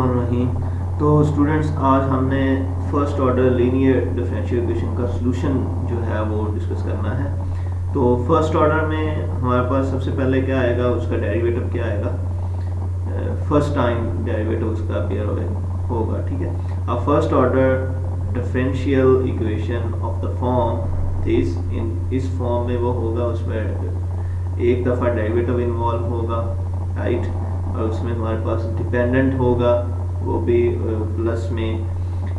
बिस्मिल्लाहिर्रहमानिर्रहीम। तो स्टूडेंट्स, आज हमने first order linear differential equation का सॉल्यूशन जो है वो डिस्कस करना है। तो फर्स्ट ऑर्डर में हमारे पास सबसे पहले क्या आएगा, उसका डेरिवेटिव क्या आएगा, फर्स्ट टाइम डेरिवेटिव उसका अपेयर होगा। ठीक है, a first order differential equation of the form this, इस फॉर्म में वो होगा, उसमें एक दफ़ा डेरिवेटिव इन्वॉल्व होगा, राइट, और उसमें हमारे पास डिपेंडेंट होगा, वो भी प्लस में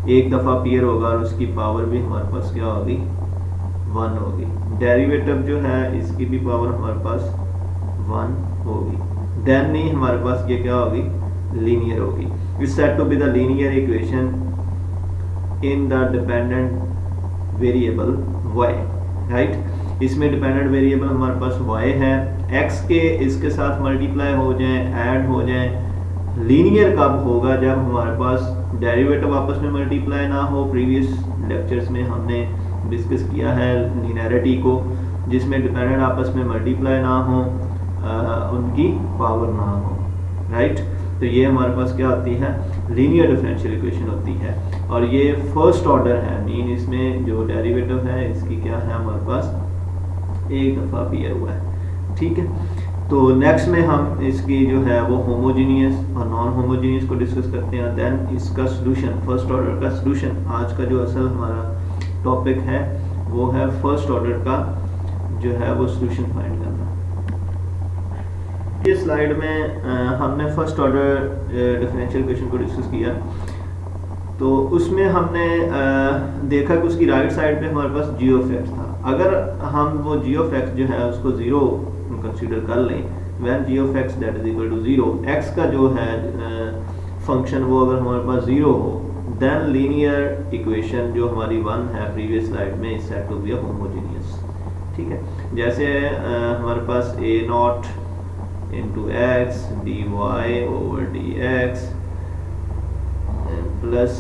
एक दफ़ा अपीयर होगा और उसकी पावर भी हमारे पास क्या होगी, 1 होगी। डेरिवेटिव जो है इसकी भी पावर हमारे पास 1 होगी। देन ही हमारे पास ये क्या होगी, लीनियर होगी। It's said to be the linear equation in the dependent variable y, right. इसमें डिपेंडेंट वेरिएबल हमारे पास y है, x के इसके साथ मल्टीप्लाई हो जाए, ऐड हो जाए। लीनियर कब होगा, जब हमारे पास डेरिवेटिव आपस में मल्टीप्लाई ना हो। प्रीवियस लेक्चर्स में हमने डिस्कस किया है लीनियरिटी को, जिसमें डिपेंडेंट आपस में मल्टीप्लाई ना हो, उनकी पावर ना हो, राइट। तो ये हमारे पास क्या होती है, लीनियर डिफरेंशियल इक्वेशन होती है, और ये फर्स्ट ऑर्डर है। मीन इसमें जो डेरिवेटिव है इसकी क्या है, हमारे पास एक दफ़ा अपीयर हुआ है। ठीक है, तो नेक्स्ट में हम इसकी जो है वो होमोजीनियस और नॉन होमोजीनियस को डिस्कस करते हैं। देन इसका सॉल्यूशन, फर्स्ट ऑर्डर का सॉल्यूशन। आज का जो असल हमारा टॉपिक है वो है फर्स्ट ऑर्डर का जो है वो सॉल्यूशन फाइंड करना। ये स्लाइड में हमने फर्स्ट ऑर्डर डिफरेंशियल इक्वेशन को डिस्कस किया, तो उसमें हमने देखा कि उसकी राइट साइड पे हमारे पास जी ऑफ एक्स था। अगर हम वो जी ऑफ एक्स जो है उसको ज़ीरो कंसीडर कर लें, when G of X that is equal to 0, X का जो है फंक्शन वो अगर हमारे पास 0 हो, देन लीनियर इक्वेशन जो हमारी 1 है प्रीवियस स्लाइड में, is said to be homogeneous. ठीक है, जैसे हमारे पास a naught into X dy over dx plus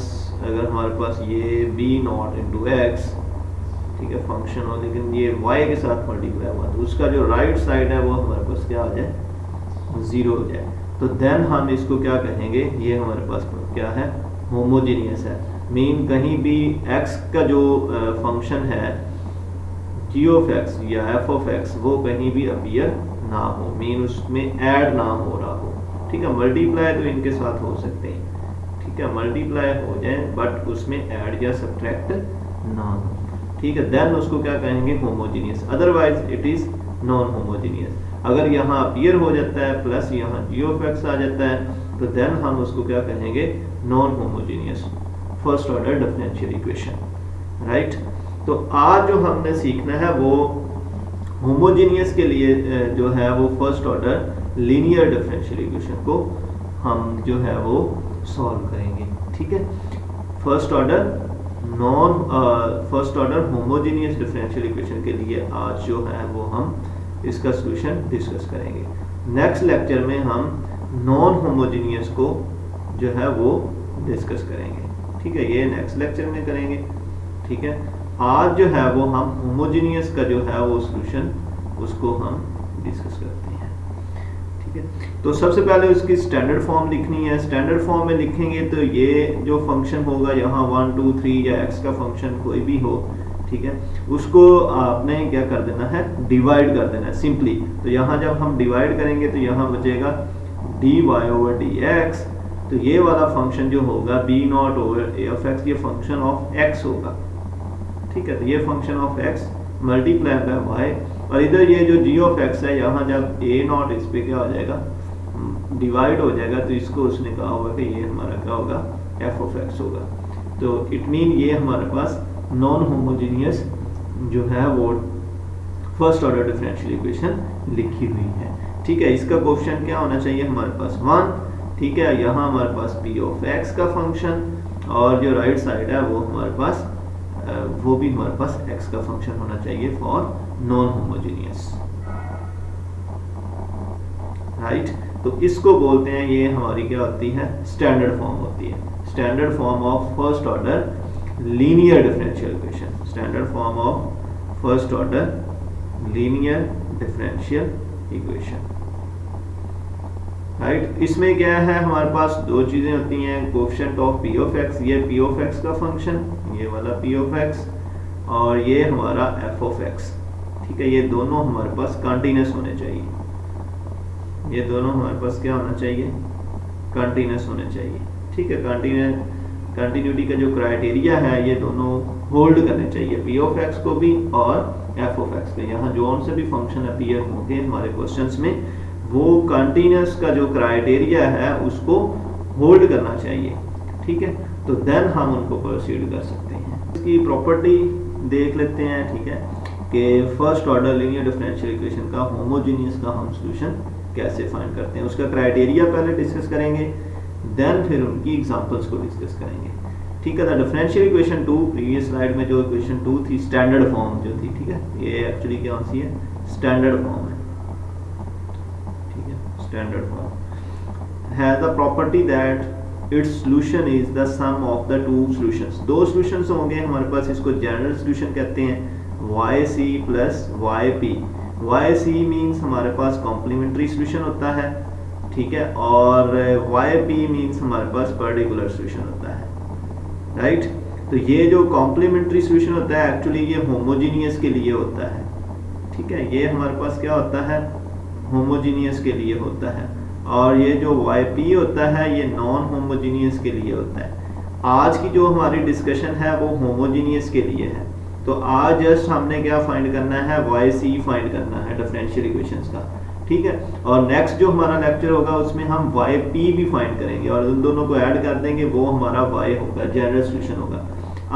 अगर हमारे पास ये b नॉट इंटू एक्स, ठीक है, फंक्शन हो, लेकिन ये y के साथ मल्टीप्लाई हुआ, तो उसका जो राइट साइड है वो हमारे पास क्या आ जाए, 0 हो जाए। तो देन हम इसको क्या कहेंगे, ये हमारे पास क्या है, होमोजीनियस है। मीन कहीं भी x का जो फंक्शन है g ऑफ x या f ऑफ x वो कहीं भी अपीयर ना हो, मीन उसमें ऐड ना हो रहा हो। ठीक है, मल्टीप्लाई तो इनके साथ हो सकते हैं, ठीक है, मल्टीप्लाई हो जाए बट उसमें ऐड या सब्ट्रैक्ट ना हो। ठीक है, देन उसको क्या कहेंगे, homogeneous. Otherwise it is non homogeneous. अगर यहाँ अपीयर हो जाता है प्लस यहाँ जी ऑफ एक्स आ जाता है, तो देन हम उसको क्या कहेंगे, non homogeneous first order differential equation, right. तो आज जो हमने सीखना है वो होमोजीनियस के लिए जो है वो first order linear differential equation को हम जो है वो सॉल्व करेंगे। ठीक है, first order homogeneous differential equation के लिए आज जो है वो हम इसका सॉल्यूशन डिस्कस करेंगे। नेक्स्ट लेक्चर में हम नॉन होमोजेनियस को जो है वो डिस्कस करेंगे। ठीक है, ये नेक्स्ट लेक्चर में करेंगे। ठीक है, आज जो है वो हम होमोजेनियस का जो है वो सॉल्यूशन उसको हम डिस्कस करते हैं। ठीक है, तो सबसे पहले उसकी स्टैंडर्ड फॉर्म लिखनी है। स्टैंडर्ड फॉर्म में लिखेंगे तो ये जो फंक्शन होगा यहाँ 1 2 3 या x का फंक्शन कोई भी हो, ठीक है, उसको आपने क्या कर देना है, डिवाइड कर देना है सिंपली। तो यहाँ जब हम डिवाइड करेंगे तो यहाँ बचेगा dy ओवर dx। तो ये वाला फंक्शन जो होगा b not over a of x, ये फंक्शन ऑफ x होगा। ठीक है, तो ये function of x multiply by y, और इधर ये जो g ऑफ x है, यहाँ जब a नॉट इस पे क्या हो जाएगा, डिवाइड हो जाएगा, तो इसको उसने कहा होगा कि ये हमारा क्या होगा, f ऑफ x होगा। तो इट मीन ये हमारे पास नॉन होमोजेनियस जो है वो फर्स्ट ऑर्डर डिफरेंशियल इक्वेशन लिखी हुई है। ठीक है, इसका कोएफिशिएंट क्या होना चाहिए, हमारे पास 1। ठीक है, यहाँ हमारे पास p ऑफ x का फंक्शन, और जो राइट साइड है वो हमारे पास वो भी हमारे पास x का फंक्शन होना चाहिए फॉर नॉन होमोजेनियस, राइट। तो इसको बोलते हैं, ये हमारी क्या होती है, स्टैंडर्ड फॉर्म होती है, standard form of first order linear differential equation, standard form of first order linear differential equation. Right. इसमें क्या है, हमारे पास दो चीज़ें होती हैं, coefficient of P of X, ये पी ऑफ एक्स का फंक्शन, ये वाला पी ऑफ एक्स, और ये हमारा एफ ऑफ एक्स। ठीक है, ये दोनों हमारे पास कंटिन्यूस होने चाहिए, ये दोनों हमारे पास क्या होना चाहिए, कंटिन्यूस होने चाहिए। ठीक है, कंटिन्यूटी का जो क्राइटेरिया है ये दोनों होल्ड करने चाहिए, पी ऑफ एक्स को भी और एफ ऑफ एक्स को। यहाँ जो से भी फंक्शन अपीयर होंगे हमारे क्वेश्चंस में, वो कंटिन्यूस का जो क्राइटेरिया है उसको होल्ड करना चाहिए। ठीक है, तो देन हम उनको प्रोसीड कर सकते हैं। इसकी प्रॉपर्टी देख लेते हैं। ठीक है, कि first order linear differential equation का होमोजेनियस का हम सॉल्यूशन कैसे फाइंड करते हैं, उसका क्राइटेरिया पहले डिस्कस करेंगे, देन फिर उनकी एग्जांपल्स को डिस्कस करेंगे। ठीक है, the differential equation 2, previous slide में जो इक्वेशन 2 थी स्टैंडर्ड फॉर्म जो थी, ठीक है, ये एक्चुअली क्या सी है, स्टैंडर्ड फॉर्म है। ठीक है, standard form has the property that its solution is the sum of the two solutions. दो सॉल्यूशंस होंगे हमारे पास, इसको जनरल सॉल्यूशन कहते हैं, YC plus YP। YC means हमारे पास कॉम्प्लीमेंट्री सॉल्यूशन होता है, ठीक है, और YP मीन्स हमारे पास पर्टिकुलर सॉल्यूशन होता है, राइट। तो ये जो कॉम्प्लीमेंट्री सॉल्यूशन होता है एक्चुअली ये होमोजीनियस के लिए होता है। ठीक है, ये हमारे पास क्या होता है, होमोजीनियस के लिए होता है, और ये जो YP होता है ये नॉन होमोजीनियस के लिए होता है। आज की जो हमारी डिस्कशन है वो होमोजीनियस के लिए है, तो आज जस्ट हमने क्या फाइंड करना है, YC फाइंड करना है डिफरेंशियल इक्वेशंस का। ठीक है, और नेक्स्ट जो हमारा लेक्चर होगा उसमें हम YP भी फाइंड करेंगे और उन दोनों को ऐड कर देंगे, वो हमारा Y होगा, जनरल सॉल्यूशन होगा।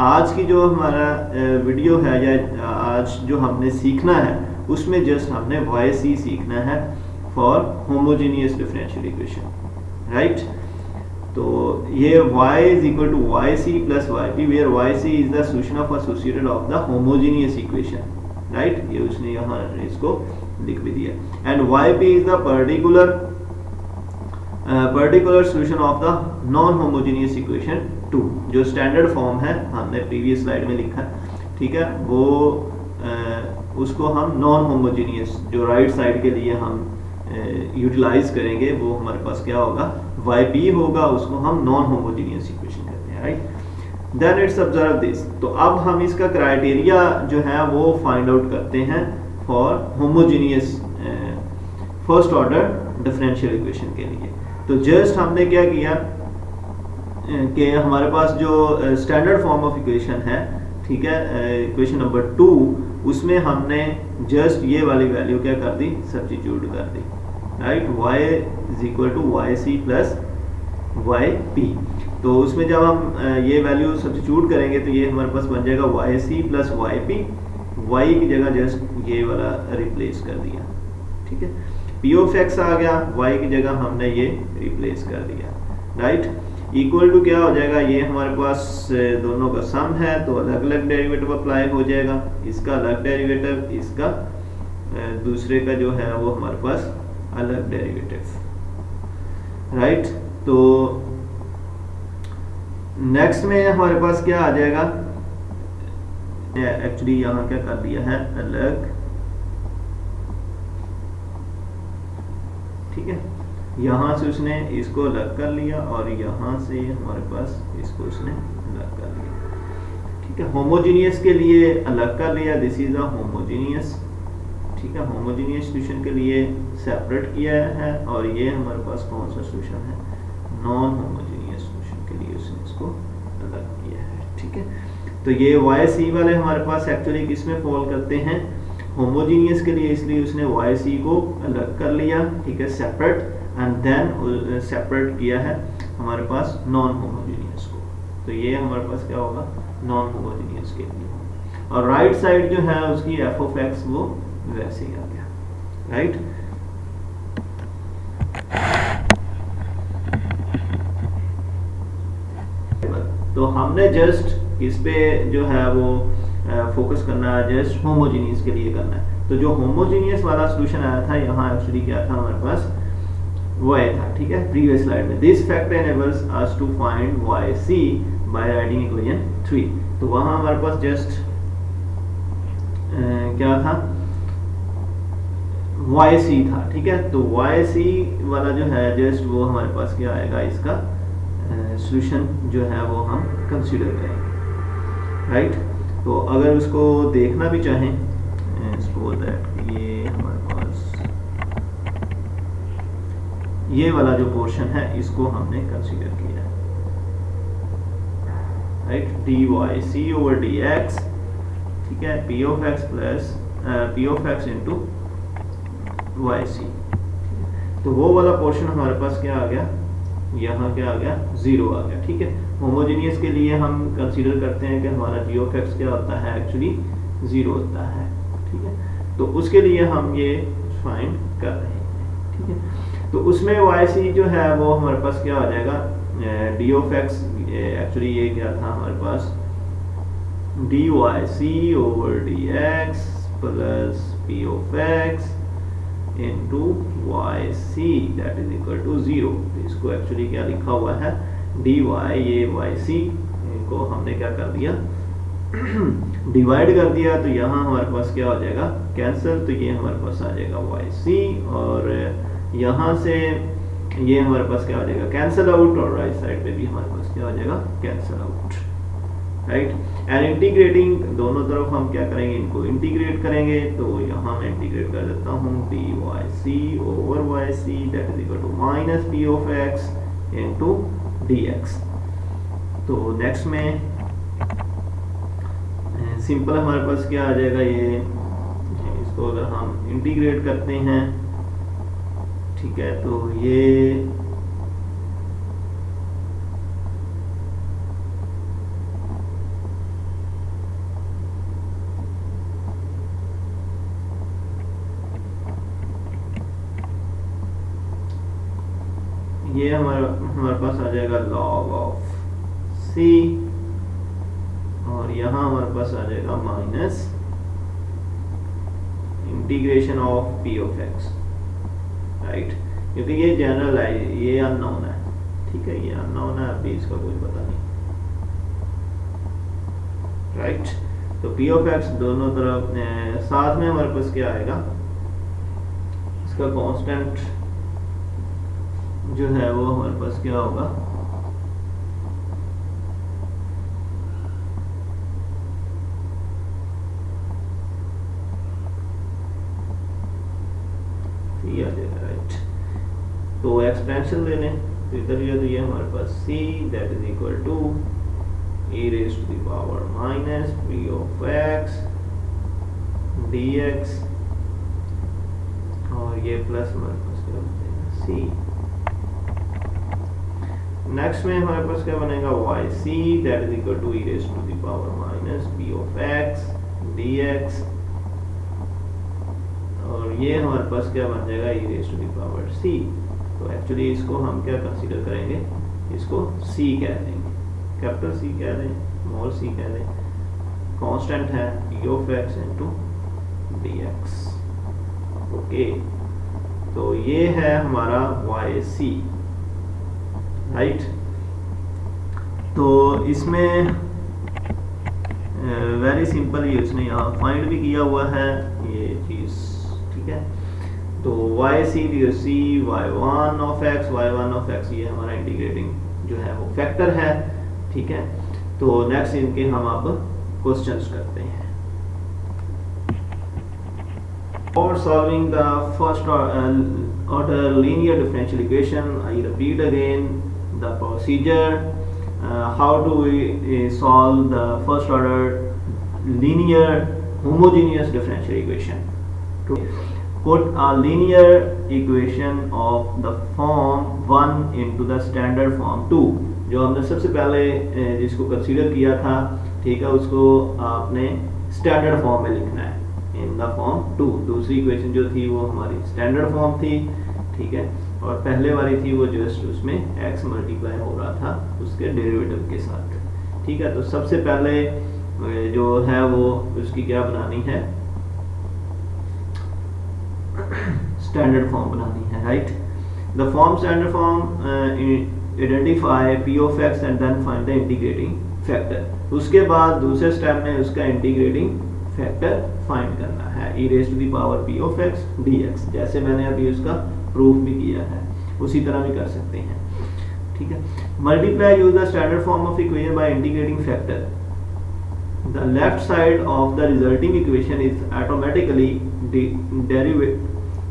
आज की जो हमारा वीडियो है या आज जो हमने सीखना है उसमें जस्ट हमने YC सीखना है for homogeneous differential equation, right. तो ये y is equal to YC plus YP where YC is the solution of associated of the homogeneous equation, right। ये उसने यहाँ इसको लिख भी दिया, and YP is the particular solution of the non-homogeneous equation 2, जो स्टैंडर्ड फॉर्म है हमने प्रीवियस स्लाइड में लिखा, ठीक है, वो उसको हम नॉन होमोजेनियस जो राइट साइड के लिए हम यूटिलाइज करेंगे, वो हमारे पास क्या होगा, YP होगा, उसको हम नॉन होमोजेनियस इक्वेशन कहते हैं, right. Then it's observe this, तो अब हम इसका क्राइटेरिया जो है वो फाइंड आउट करते हैं for homogeneous first order differential equation के लिए। तो जस्ट हमने क्या किया कि हमारे पास जो स्टैंडर्ड फॉर्म ऑफ इक्वेशन है, ठीक है, इक्वेशन नंबर 2, उसमें हमने जस्ट ये वाली वैल्यू क्या कर दी, सब्स्टिट्यूट कर दी, right. Y is equal to YC plus YP। तो उसमें जब हम ये वैल्यू सब्स्टिट्यूट करेंगे तो ये हमारे पास बन जाएगा YC प्लस YP, Y की जगह जस्ट ये वाला रिप्लेस कर दिया, ठीक है। P ऑफ X आ गया, Y की जगह हमने ये रिप्लेस कर दिया, राइट। इक्वल टू क्या हो जाएगा, ये हमारे पास दोनों का सम है तो अलग अलग डेरिवेटिव अप्लाई हो जाएगा, इसका अलग डेरिवेटिव, इसका दूसरे का जो है वो हमारे पास अलग डेरिवेटिव, राइट। तो नेक्स्ट में हमारे पास क्या आ जाएगा, एक्चुअली यहाँ क्या कर दिया है, अलग, ठीक है, यहाँ से उसने इसको अलग कर लिया और यहाँ से हमारे पास इसको उसने अलग कर लिया, ठीक है। होमोजेनियस के लिए अलग कर लिया, दिस इज अ होमोजेनियस, ठीक है, होमोजेनियस सॉल्यूशन के लिए सेपरेट किया है, और ये हमारे पास कौन सा सॉल्यूशन है, नॉन होमोजेनियस सॉल्यूशन के लिए उसने इसको अलग किया है, ठीक है। तो ये YC वाले हमारे पास एक्चुअली किस में फॉल करते हैं, होमोजेनियस के लिए, इसलिए उसने YC को अलग कर लिया, ठीक है, सेपरेट, एंड देन सेपरेट किया है हमारे पास नॉन होमोजेनियस को। तो ये हमारे पास क्या होगा, नॉन होमोजेनियस के लिए, और राइट साइड जो है उसकी f ऑफ x वो वैसे ही आ गया, राइट। तो हमने जस्ट इस पे जो है वो फोकस करना है, जस्ट होमोजेनियस के लिए करना है। तो जो होमोजेनियस वाला सॉल्यूशन आया था यहाँ एक्चुअली क्या था हमारे पास, वो आया था, ठीक है, प्रीवियस स्लाइड में। This fact enables us to find YC by writing equation 3। तो वहां हमारे पास जस्ट क्या था, वाई सी था, ठीक है। तो वाई सी वाला जो है जस्ट वो हमारे पास क्या आएगा, इसका सॉल्यूशन जो है वो हम कंसीडर करेंगे, राइट। तो अगर उसको देखना भी चाहें, सपोज दैट ये हमारे पास ये वाला जो पोर्शन है इसको हमने कंसीडर किया है, right. D Y C over D X, ठीक है, P of X plus P of x into Y C. तो वो वाला पोर्शन हमारे पास क्या आ गया, यहाँ क्या आ गया, 0 आ गया, ठीक है। होमोजेनियस के लिए हम कंसीडर करते हैं कि हमारा जी ऑफ एक्स क्या होता है, एक्चुअली 0 होता है, ठीक है। तो उसके लिए हम ये फाइंड कर रहे हैं, ठीक है। तो उसमें वाई सी जो है वो हमारे पास क्या आ जाएगा, डी ऑफ एक्स, एक्चुअली ये क्या था हमारे पास, D Y C over D X plus P of x into Y C that is equal to 0। इसको एक्चुअली क्या लिखा हुआ है, डी वाई, ये वाई सी को हमने क्या कर दिया, डिवाइड कर दिया। तो यहाँ हमारे पास क्या हो जाएगा, कैंसिल। तो ये हमारे पास आ जाएगा वाई सी, और यहाँ से ये हमारे पास क्या हो जाएगा, कैंसिल आउट, और राइट साइड पे भी हमारे पास क्या हो जाएगा, cancel out, right. And integrating, दोनों तरफ हम क्या करेंगे, इनको इंटीग्रेट करेंगे। तो यहाँ मैं इंटीग्रेट कर देता हूँ, D Y C over Y C that is equal to minus P of x into D x. तो नेक्स्ट में सिंपल हमारे पास क्या आ जाएगा, ये इसको अगर हम इंटीग्रेट करते हैं, ठीक है, तो ये हमारे पास आ जाएगा लॉग ऑफ सी, और यहाँ हमारे पास आ जाएगा minus integration of P of x, right. क्योंकि ये जनरल है, ये अननोन है, ठीक है, ये अननोन है, अभी इसका कोई पता नहीं, राइट। तो पी ऑफ एक्स दोनों तरफ, साथ में हमारे पास क्या आएगा, इसका कांस्टेंट जो है वो हमारे पास क्या होगा, आ जाएगा, राइट। तो एक्सपेंशन ले लें, तो इधर ये, तो ये हमारे पास c that is equal to e raise to the power minus p of x dx, और ये प्लस हमारे पास क्या बनेगा c। नेक्स्ट में हमारे पास क्या बनेगा, Y C that is equal to E raise to the power minus P of X D X, और ये हमारे पास क्या बन जाएगा, E raise to the power C. तो एक्चुअली इसको हम क्या कंसीडर करेंगे, इसको सी कह देंगे, कैपिटल सी कह दें, स्मॉल सी कह दें, कांस्टेंट है P of x into D x, okay. तो ये है हमारा वाई सी, राइट। तो इसमें वेरी सिंपल ये उसने यहाँ फाइंड भी किया हुआ है ये चीज़, ठीक है। तो Y C D C Y one of X, ये हमारा इंटीग्रेटिंग जो है वो फैक्टर है, ठीक है। तो नेक्स्ट इनके हम अब क्वेश्चंस करते हैं। For solving the first order linear differential equation, I repeat again the procedure. How do we solve the first order linear homogeneous differential equation? To put a linear equation of the form 1 into the standard form 2, जो हमने सबसे पहले जिसको consider किया था, ठीक है, उसको आपने स्टैंडर्ड फॉर्म में लिखना है, इन द फॉर्म 2। दूसरी इक्वेशन जो थी वो हमारी स्टैंडर्ड फॉर्म थी, ठीक है, और पहले वाली थी वो जस्ट उसमें x मल्टीप्लाई हो रहा था उसके डेरिवेटिव के साथ, ठीक है। तो सबसे पहले जो है वो उसकी क्या बनानी है, स्टैंडर्ड फॉर्म बनानी है, right. The form standard form identify p of x and then find the integrating factor. उसके बाद दूसरे स्टेप में उसका इंटीग्रेटिंग फैक्टर फाइंड करना है, e raise to the power p of x dx, जैसे मैंने अभी उसका प्रूफ भी किया है उसी तरह भी कर सकते हैं। ठीक है, multiply use the standard form of equation by integrating factor, the left side of the resulting equation is automatically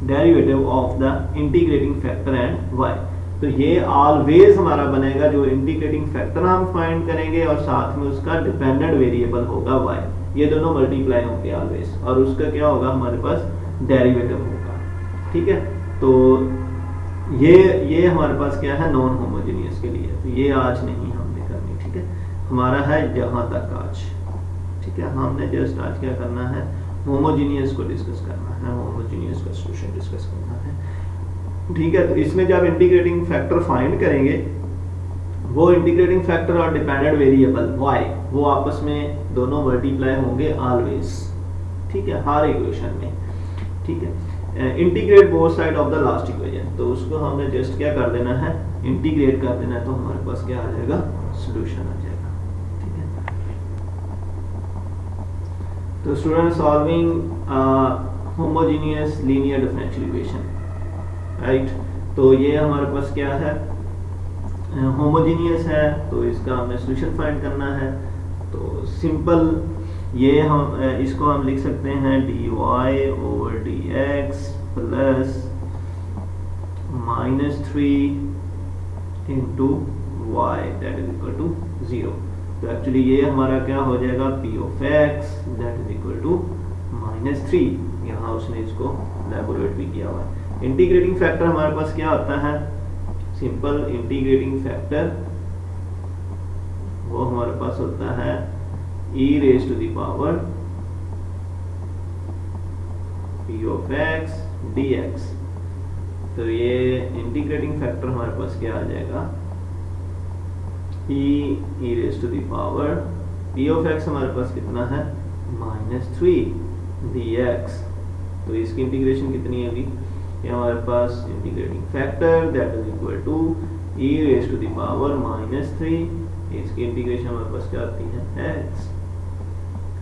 derivative of the integrating factor and y। तो ये always हमारा बनेगा, जो इंटीग्रेटिंग फैक्टर हम फाइंड करेंगे और साथ में उसका डिपेंडेंट वेरिएबल होगा y, ये दोनों मल्टीप्लाई होंगे ऑलवेज, और उसका क्या होगा हमारे पास डेरिवेटिव होगा। ठीक है, तो ये हमारे पास क्या है नॉन होमोजेनियस के लिए, तो ये आज नहीं हमने करनी। ठीक है, हमारा है यहाँ तक आज। ठीक है, हमने जस्ट आज क्या करना है, होमोजेनियस को डिस्कस करना है, होमोजेनियस का सॉल्यूशन डिस्कस करना है। ठीक है, तो इसमें जब इंटीग्रेटिंग फैक्टर फाइंड करेंगे, वो इंटीग्रेटिंग फैक्टर और डिपेंडेंट वेरिएबल y वो आपस में दोनों मल्टीप्लाई होंगे ऑलवेज। ठीक है, हर इक्वेशन में। ठीक है, integrate both side of the last equation, तो उसको हमने जस्ट क्या कर देना है, इंटीग्रेट कर देना है, तो हमारे पास क्या आ जाएगा, सॉल्यूशन आ जाएगा। तो student solving homogeneous linear differential equation, right. तो ये हमारे पास क्या है, होमोजेनियस है, तो इसका हमें सॉल्यूशन फाइंड करना है। तो सिंपल ये हम इसको हम लिख सकते हैं dy over dx plus -3 into y that is equal to 0। तो एक्चुअली ये हमारा क्या हो जाएगा, p of x that is equal to -3, यहाँ उसने इसको लैबोरेट भी किया हुआ है। इंटीग्रेटिंग फैक्टर हमारे पास क्या होता है, सिंपल इंटीग्रेटिंग फैक्टर वो हमारे पास होता है e raise to the power p of x dx। तो ये इंटीग्रेटिंग फैक्टर हमारे पास क्या आ जाएगा, e raise to the power p of x हमारे पास कितना है, -3 dx। तो इसकी इंटीग्रेशन कितनी है अभी, ये हमारे पास integrating factor that is equal to e raise to the power -3, इसकी इंटीग्रेशन हमारे पास क्या आती है, x।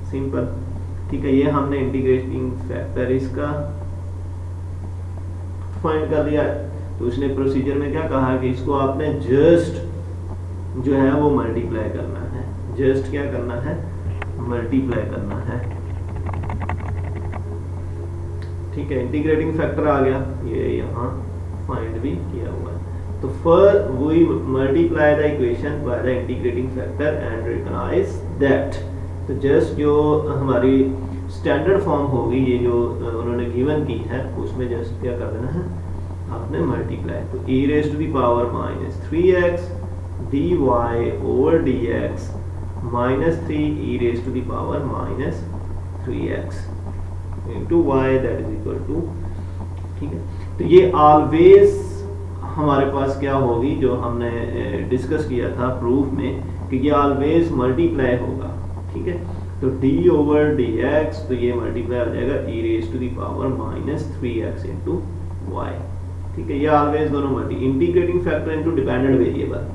सिंपल। ठीक है, ये हमने इंटीग्रेटिंग फैक्टर इसका फाइंड कर लिया। तो उसने प्रोसीजर में क्या कहा कि इसको आपने जस्ट जो है वो मल्टीप्लाई करना है, जस्ट क्या करना है, मल्टीप्लाई करना है। ठीक है, इंटीग्रेटिंग फैक्टर आ गया, ये यहाँ फाइंड भी किया हुआ है। तो first we multiply the equation by the integrating factor and recognise that. तो जस्ट जो हमारी स्टैंडर्ड फॉर्म होगी, ये जो उन्होंने गिवन की है, उसमें जस्ट क्या कर देना है, आपने मल्टीप्लाई। तो e raise to the power -3x dy over dx -3 e raise to the power -3x into y that is equal to. ठीक है, तो ये ऑलवेज हमारे पास क्या होगी, जो हमने डिस्कस किया था प्रूफ में, कि ये ऑलवेज मल्टीप्लाई होगा। ठीक है, तो d ओवर dx, तो ये मल्टीप्लाई हो जाएगा e raise to the power -3x into y। ठीक है, ये ऑलवेज दोनों multi, integrating factor into dependent variable,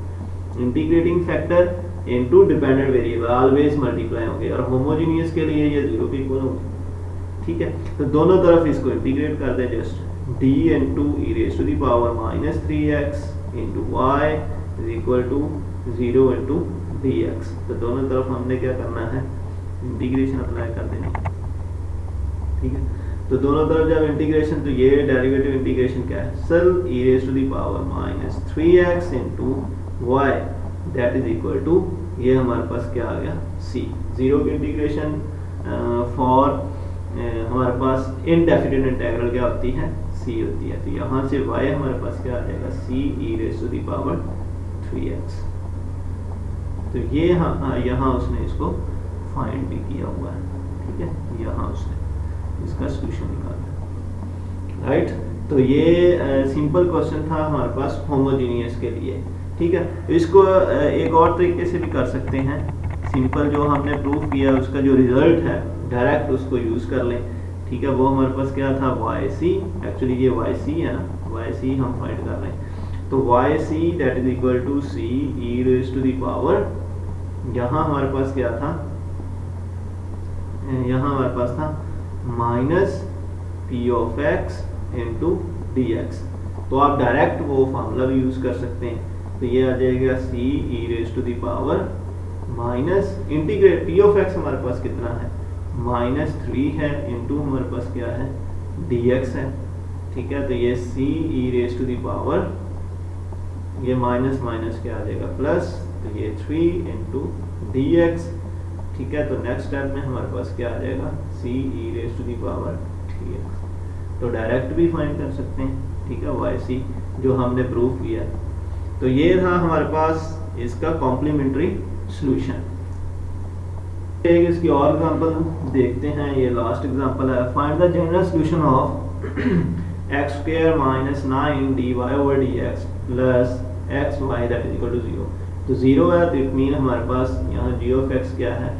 integrating factor into dependent variable always multiply होंगे, और होमोजेनियस के लिए ये 0 के इक्वल होंगे। ठीक है, तो दोनों तरफ इसको इंटीग्रेट कर दें, just d into e raise to the power -3x into y is equal to 0 into dx। तो दोनों तरफ हमने क्या करना है, इंटीग्रेशन अप्लाई कर देनी। ठीक है, तो दोनों तरफ जब इंटीग्रेशन, तो ये डेरिवेटिव इंटीग्रेशन क्या है, सल e raise to the power -3x into y that is equal to, ये हमारे पास क्या आ गया, c। 0 की इंटीग्रेशन फॉर हमारे पास इनडेफिनिट इंटीग्रल क्या होती है, c होती है। तो यहाँ से y हमारे पास क्या आ जाएगा, c e raise to the power 3x। तो ये यहाँ उसने इसको फाइंड भी किया हुआ है। ठीक है, यहाँ उसने इसका सॉल्यूशन निकाला, राइट। तो ये सिंपल क्वेश्चन था हमारे पास होमोजेनियस के लिए। ठीक है, तो इसको एक और तरीके से भी कर सकते हैं, सिंपल जो हमने प्रूफ किया उसका जो रिजल्ट है डायरेक्ट उसको यूज कर लें। ठीक है, वो हमारे पास क्या था, yc, एक्चुअली ये yc है ना, yc हम फाइंड कर रहे हैं। तो yc that is equal to c e raise to the power, यहाँ हमारे पास क्या था, यहाँ हमारे पास था minus P of x into D x. तो आप डायरेक्ट वो फार्मूला भी यूज़ कर सकते हैं। तो ये आ जाएगा C E raise to the power minus integrate P of X हमारे पास कितना है -3 है इंटू हमारे पास क्या है डी एक्स है। ठीक है, तो ये सी E raise to the power ये माइनस माइनस क्या आ जाएगा प्लस, तो ये 3 इंटू डी एक्स। ठीक है, तो नेक्स्ट स्टेप में हमारे पास क्या आ जाएगा C E raise to the power 3x। तो डायरेक्ट भी फाइंड कर सकते हैं। ठीक है, वाई सी जो हमने प्रूफ किया। तो ये था हमारे पास इसका कॉम्प्लीमेंट्री सॉल्यूशन। एक इसकी और एग्जांपल देखते हैं, ये लास्ट एग्जांपल है। Find the general solution of x square minus 9 dy over dx plus x y that is equal to 0। तो 0 है तो इट मीन हमारे पास यहाँ g ऑफ x क्या है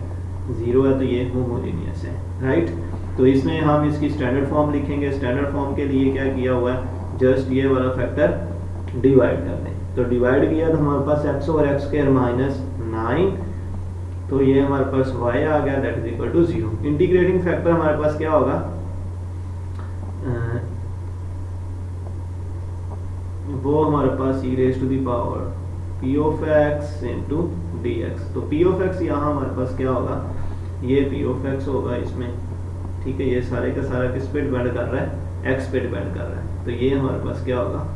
0 है, तो ये होमोजेनियस है, राइट। तो इसमें हम इसकी स्टैंडर्ड फॉर्म लिखेंगे। स्टैंडर्ड फॉर्म के लिए क्या किया हुआ है, जस्ट ये वाला फैक्टर डिवाइड कर दें। तो डिवाइड किया तो हमारे पास x over x square minus 9, तो ये हमारे पास y आ गया that is equal to 0। Integrating factor हमारे पास क्या होगा, वो हमारे पास e raise to the power p of x into D x. तो p ऑफ x यहाँ हमारे पास क्या होगा, ये p ऑफ x होगा इसमें। ठीक है, ये सारे का सारा किस पे डिपेंड कर रहा है, x पे डिपेंड कर रहा है। तो ये हमारे पास क्या होगा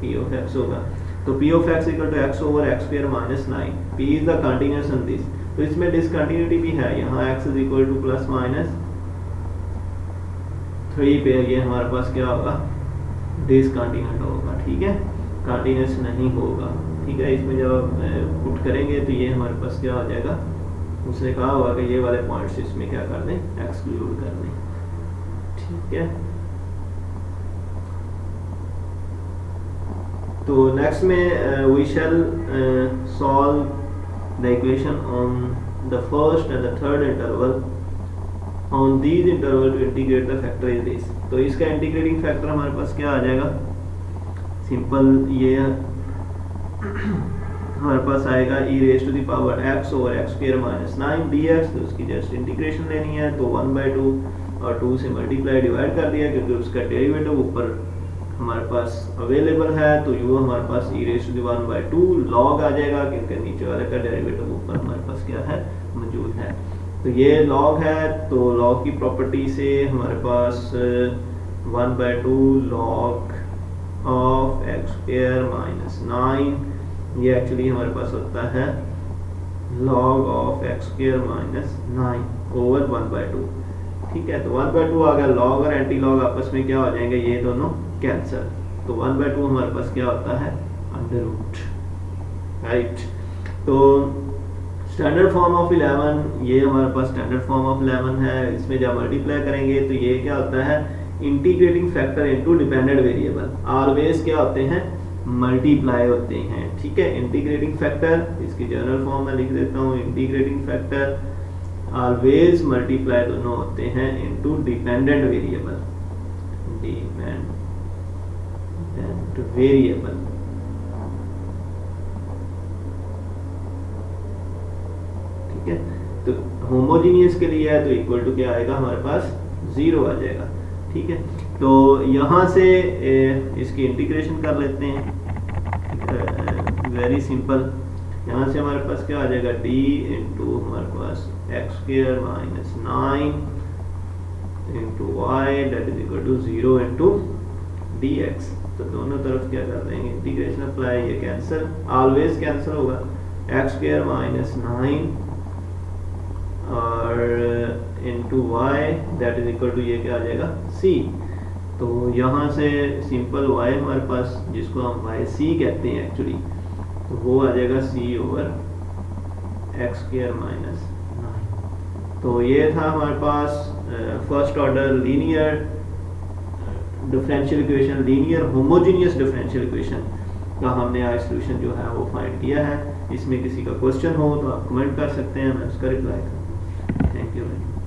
p ऑफ x होगा। तो p of x equal to x over x square minus 9। p is the continuous on this, तो इसमें डिसकंटिन्यूटी भी है। यहाँ x is equal to plus minus 3 पे ये हमारे पास क्या होगा डिसकंटिन्यूट होगा। ठीक है, कंटीन्यूअस नहीं होगा। ठीक है, इसमें जब पुट करेंगे तो ये हमारे पास क्या हो जाएगा, उसने कहा होगा कि ये वाले पॉइंट्स इसमें क्या कर दें, एक्सक्लूड कर दें। ठीक है, तो नेक्स्ट में we shall solve the equation on the first and the third interval. On these interval to integrate the factor is this. तो इसका इंटीग्रेटिंग फैक्टर हमारे पास क्या आ जाएगा, सिंपल ये हमारे पास आएगा e raise to the power x over x square minus 9 dx। तो उसकी जस्ट इंटीग्रेशन लेनी है, तो 1/2 और 2 से मल्टीप्लाई डिवाइड कर दिया क्योंकि उसका डेरिवेटिव ऊपर हमारे पास अवेलेबल है। तो u हमारे पास e raise to the 1/2 log आ जाएगा क्योंकि नीचे वाले का डेरिवेटिव ऊपर हमारे पास क्या है मौजूद है। तो ये log है, तो log की प्रॉपर्टी से हमारे पास 1/2 log of x square minus 9, ये एक्चुअली हमारे पास होता है log of x square minus 9 over 1/2। ठीक है, तो 1/2 आ गया। log और एंटी log आपस में क्या हो जाएंगे, ये दोनों कैंसिल। तो 1/2 हमारे पास क्या होता है अंडर रूट, राइट। तो स्टैंडर्ड फॉर्म ऑफ 11, ये हमारे पास स्टैंडर्ड फॉर्म ऑफ 11 है। इसमें जब मल्टीप्लाई करेंगे तो ये क्या होता है integrating factor into dependent variable. Always क्या होते हैं मल्टीप्लाई होते हैं। ठीक है, इंटीग्रेटिंग फैक्टर इसकी जनरल फॉर्म में लिख देता हूँ, इंटीग्रेटिंग फैक्टर ऑलवेज मल्टीप्लाई दोनों होते हैं into dependent variable. Dependent variable, ठीक है। तो होमोजीनियस के लिए है तो इक्वल टू क्या आएगा हमारे पास 0 आ जाएगा। ठीक है, तो यहाँ से इसकी इंटीग्रेशन कर लेते हैं, वेरी सिंपल। यहाँ से हमारे पास क्या आ जाएगा d इंटू हमारे पास X square minus 9 into Y that is equal to 0 into D x. तो दोनों तरफ क्या कर देंगे इंटीग्रेशन अप्लाई, ये कैंसिल, ऑलवेज कैंसिल होगा। एक्स स्क्वायर माइनस 9 और into Y that is equal to ये क्या आ जाएगा c। तो यहाँ से सिंपल y हमारे पास जिसको हम वाई सी कहते हैं एक्चुअली, तो वो आ जाएगा c over x square minus 9। तो ये था हमारे पास first order linear differential equation, linear homogeneous differential equation का हमने आज सॉल्यूशन जो है वो फाइंड किया है। इसमें किसी का क्वेश्चन हो तो आप कमेंट कर सकते हैं, मैं उसका रिप्लाई करूँगा। Thank you very much.